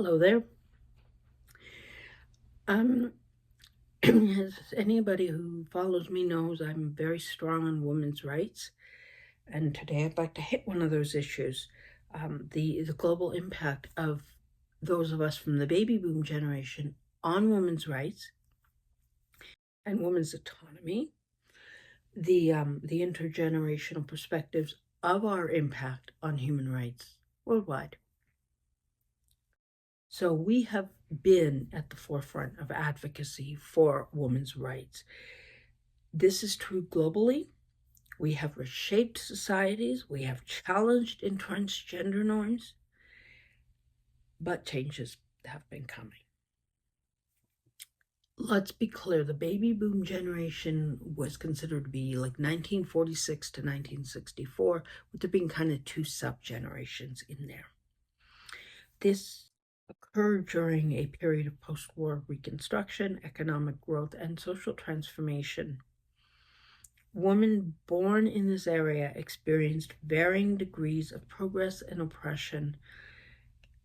Hello there. Um, as anybody who follows me knows, I'm very strong on women's rights, and today I'd like to hit one of those issues: the global impact of those of us from the baby boom generation on women's rights and women's autonomy, the intergenerational perspectives of our impact on human rights worldwide. So we have been at the forefront of advocacy for women's rights. This is true globally. We have reshaped societies. We have challenged entrenched gender norms, but changes have been coming. Let's be clear, the baby boom generation was considered to be like 1946 to 1964, with there being kind of two sub-generations in there. This occurred during a period of post-war reconstruction, economic growth, and social transformation. Women born in this area experienced varying degrees of progress and oppression,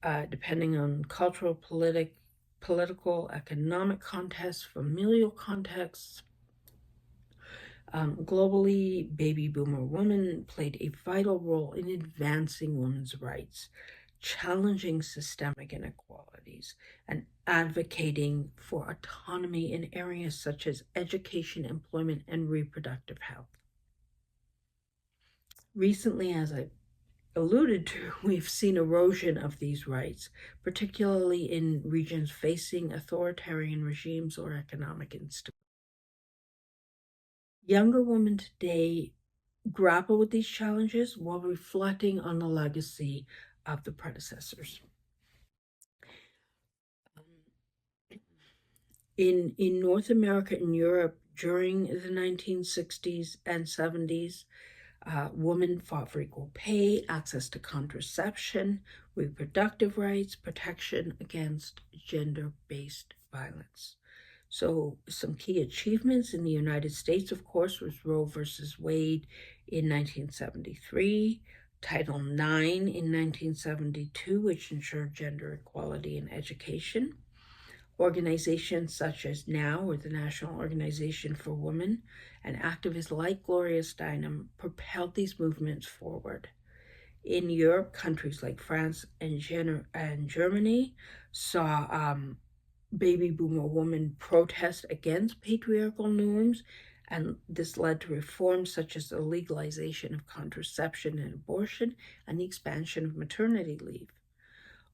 depending on cultural, political, economic contexts, familial contexts. Globally, baby boomer women played a vital role in advancing women's rights, challenging systemic inequalities, and advocating for autonomy in areas such as education, employment, and reproductive health. Recently, as I alluded to, we've seen erosion of these rights, particularly in regions facing authoritarian regimes or economic instability. Younger women today grapple with these challenges while reflecting on the legacy of the predecessors. In North America and Europe during the 1960s and 70s, women fought for equal pay, access to contraception, reproductive rights, protection against gender-based violence. So some key achievements in the United States, of course, was Roe versus Wade in 1973, Title IX in 1972, which ensured gender equality in education. Organizations such as NOW, or the National Organization for Women, and activists like Gloria Steinem propelled these movements forward. In Europe, countries like France and Germany saw baby boomer women protest against patriarchal norms, and this led to reforms such as the legalization of contraception and abortion and the expansion of maternity leave.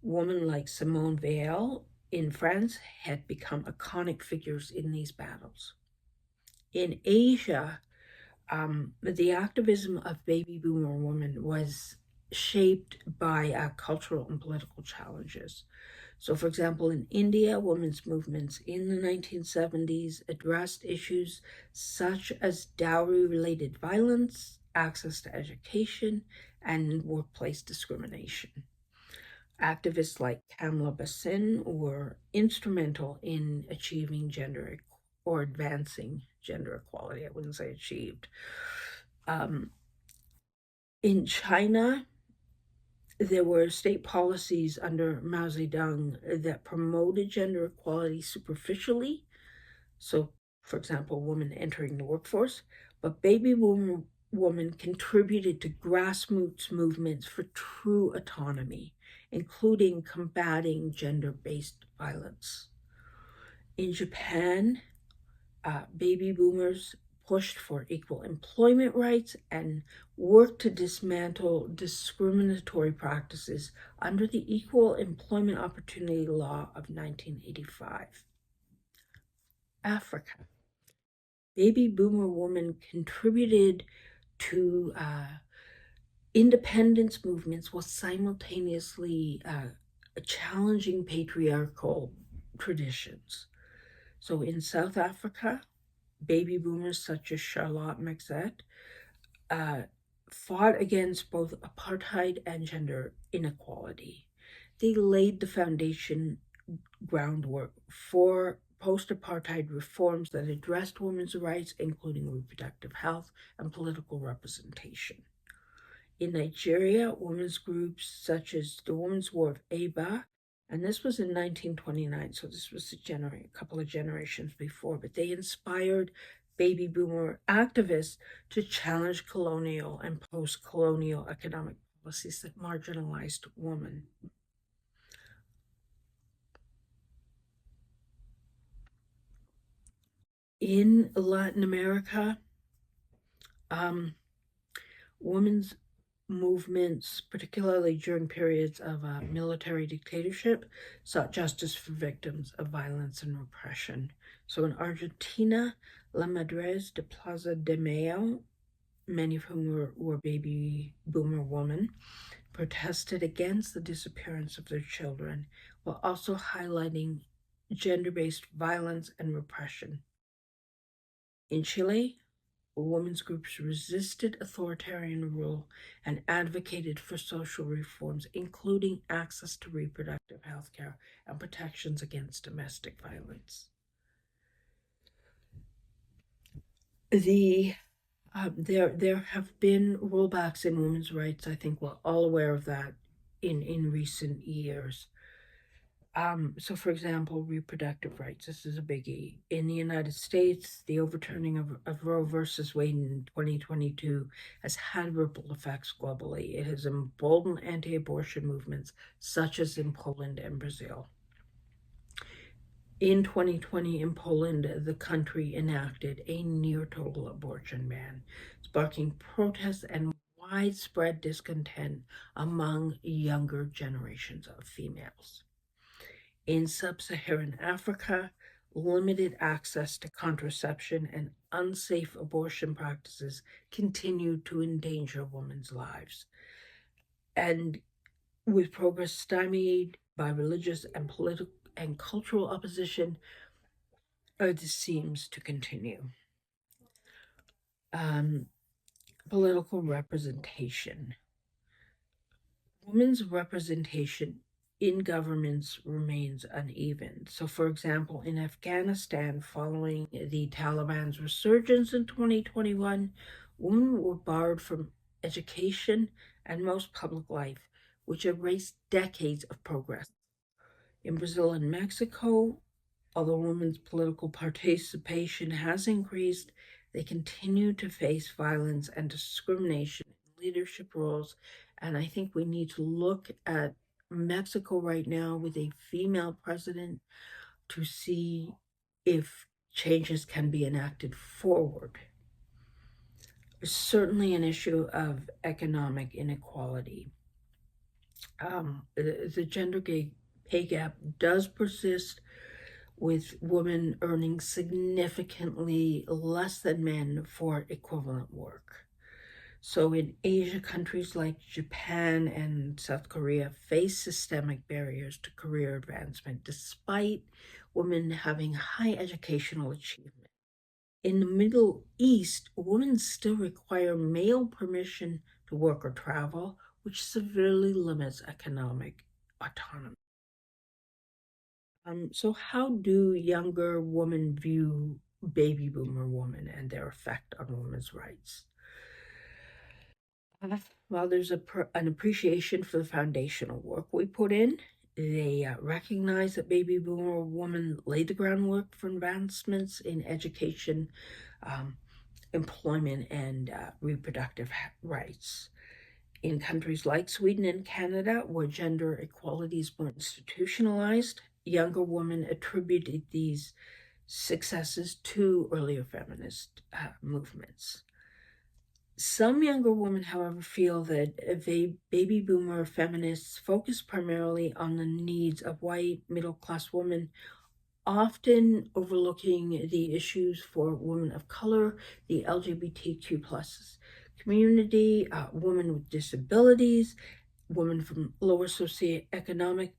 Women like Simone Veil in France had become iconic figures in these battles. In Asia, the activism of baby boomer women was shaped by cultural and political challenges. So, for example, in India, women's movements in the 1970s addressed issues such as dowry-related violence, access to education, and workplace discrimination. Activists like Kamla Basin were instrumental in achieving advancing gender equality. I wouldn't say achieved. In China, there were state policies under Mao Zedong that promoted gender equality superficially. So, for example, women entering the workforce, but baby boom women contributed to grassroots movements for true autonomy, including combating gender-based violence. In Japan, baby boomers pushed for equal employment rights and worked to dismantle discriminatory practices under the Equal Employment Opportunity Law of 1985. Africa. Baby boomer women contributed to independence movements while simultaneously challenging patriarchal traditions. So in South Africa, baby boomers such as Charlotte Maxette fought against both apartheid and gender inequality. They laid the foundation groundwork for post-apartheid reforms that addressed women's rights, including reproductive health and political representation. In Nigeria, women's groups such as the Women's War of Aba And this was in 1929, so this was a couple of generations before, but they inspired baby boomer activists to challenge colonial and post-colonial economic policies that marginalized women. In Latin America, women's movements, particularly during periods of military dictatorship, sought justice for victims of violence and repression. So in Argentina, La Madres de Plaza de Mayo, many of whom were baby boomer women, protested against the disappearance of their children while also highlighting gender-based violence and repression. In Chile, women's groups resisted authoritarian rule and advocated for social reforms, including access to reproductive health care and protections against domestic violence. There have been rollbacks in women's rights. I think we're all aware of that in recent years. So for example, reproductive rights, this is a biggie. In the United States, the overturning of Roe versus Wade in 2022 has had ripple effects globally. It has emboldened anti-abortion movements, such as in Poland and Brazil. In 2020, in Poland, the country enacted a near-total abortion ban, sparking protests and widespread discontent among younger generations of females. In sub-Saharan Africa, limited access to contraception and unsafe abortion practices continue to endanger women's lives. And with progress stymied by religious and political and cultural opposition, this seems to continue. Political representation. Women's representation in governments remains uneven. So, for example, in Afghanistan, following the Taliban's resurgence in 2021, women were barred from education and most public life, which erased decades of progress. In Brazil and Mexico, although women's political participation has increased, they continue to face violence and discrimination in leadership roles. And I think we need to look at Mexico right now with a female president to see if changes can be enacted forward. It's certainly an issue of economic inequality. The gender pay gap does persist, with women earning significantly less than men for equivalent work. So in Asia, countries like Japan and South Korea face systemic barriers to career advancement, despite women having high educational achievement. In the Middle East, women still require male permission to work or travel, which severely limits economic autonomy. So how do younger women view baby boomer women and their effect on women's rights? Well, there's an appreciation for the foundational work we put in. They recognize that baby boomer women laid the groundwork for advancements in education, employment, and reproductive rights. In countries like Sweden and Canada, where gender equality is more institutionalized, younger women attributed these successes to earlier feminist movements. Some younger women, however, feel that baby boomer feminists focus primarily on the needs of white middle-class women, often overlooking the issues for women of color, the LGBTQ plus community, women with disabilities, women from lower socioeconomic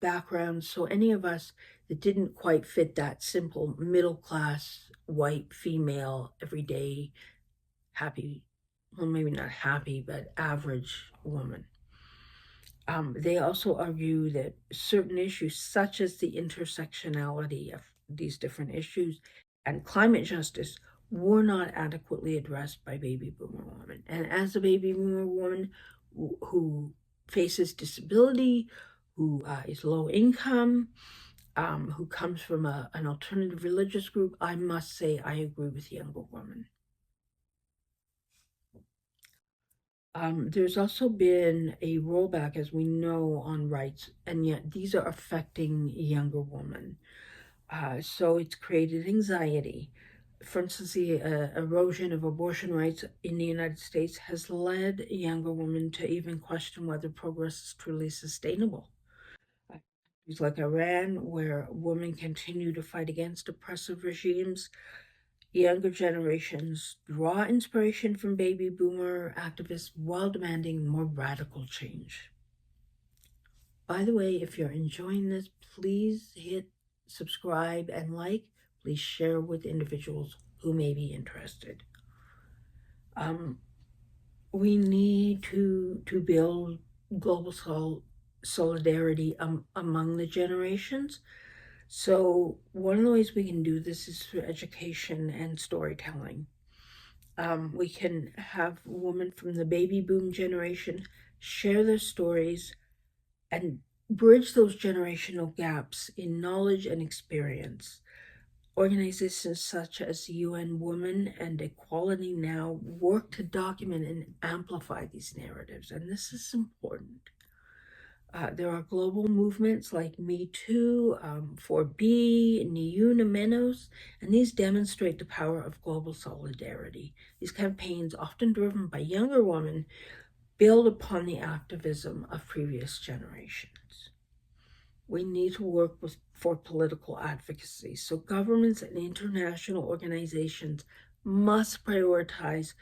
backgrounds. So any of us that didn't quite fit that simple middle-class white female everyday happy, well, maybe not happy, but average woman. They also argue that certain issues, such as the intersectionality of these different issues and climate justice, were not adequately addressed by baby boomer women. And as a baby boomer woman who faces disability, who is low income, who comes from an alternative religious group, I must say I agree with younger women. There's also been a rollback, as we know, on rights, and yet these are affecting younger women. So it's created anxiety. For instance, the erosion of abortion rights in the United States has led younger women to even question whether progress is truly sustainable. Countries like Iran, where women continue to fight against oppressive regimes, younger generations draw inspiration from baby boomer activists while demanding more radical change. By the way, if you're enjoying this, please hit subscribe and like. Please share with individuals who may be interested. We need to build global solidarity among the generations. So one of the ways we can do this is through education and storytelling. We can have women from the baby boom generation share their stories and bridge those generational gaps in knowledge and experience. Organizations such as UN Women and Equality Now work to document and amplify these narratives, and this is important. There are global movements like Me Too, 4B, Niuna Menos, and these demonstrate the power of global solidarity. These campaigns, often driven by younger women, build upon the activism of previous generations. We need to work for political advocacy. So governments and international organizations must prioritize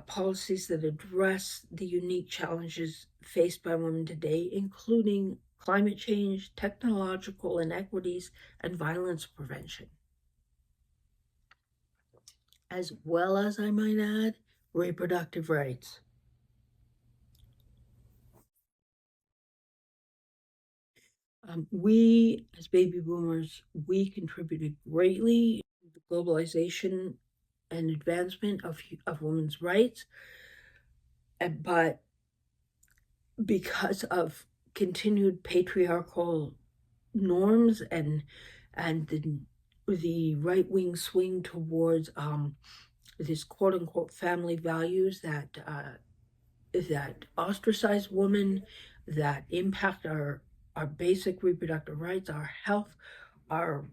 policies that address the unique challenges faced by women today, including climate change, technological inequities, and violence prevention. As well as, I might add, reproductive rights. We, as baby boomers, we contributed greatly to the globalization and advancement of women's rights, but because of continued patriarchal norms and the right-wing swing towards this quote-unquote family values that ostracize women, that impact our basic reproductive rights, our health, our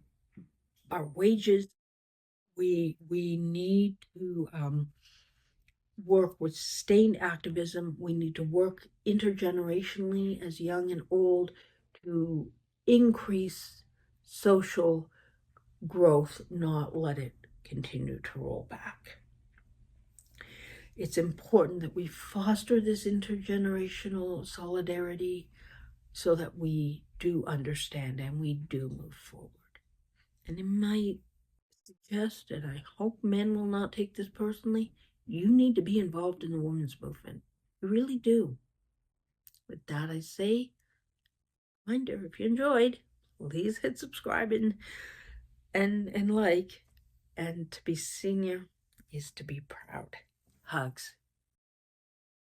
wages. We need to work with sustained activism. We need to work intergenerationally as young and old to increase social growth, not let it continue to roll back. It's important that we foster this intergenerational solidarity so that we do understand and we do move forward. And it might suggest, and I hope men will not take this personally, you need to be involved in the women's movement. You really do. With that, I say, reminder, if you enjoyed, please hit subscribe and like. And to be senior is to be proud. Hugs.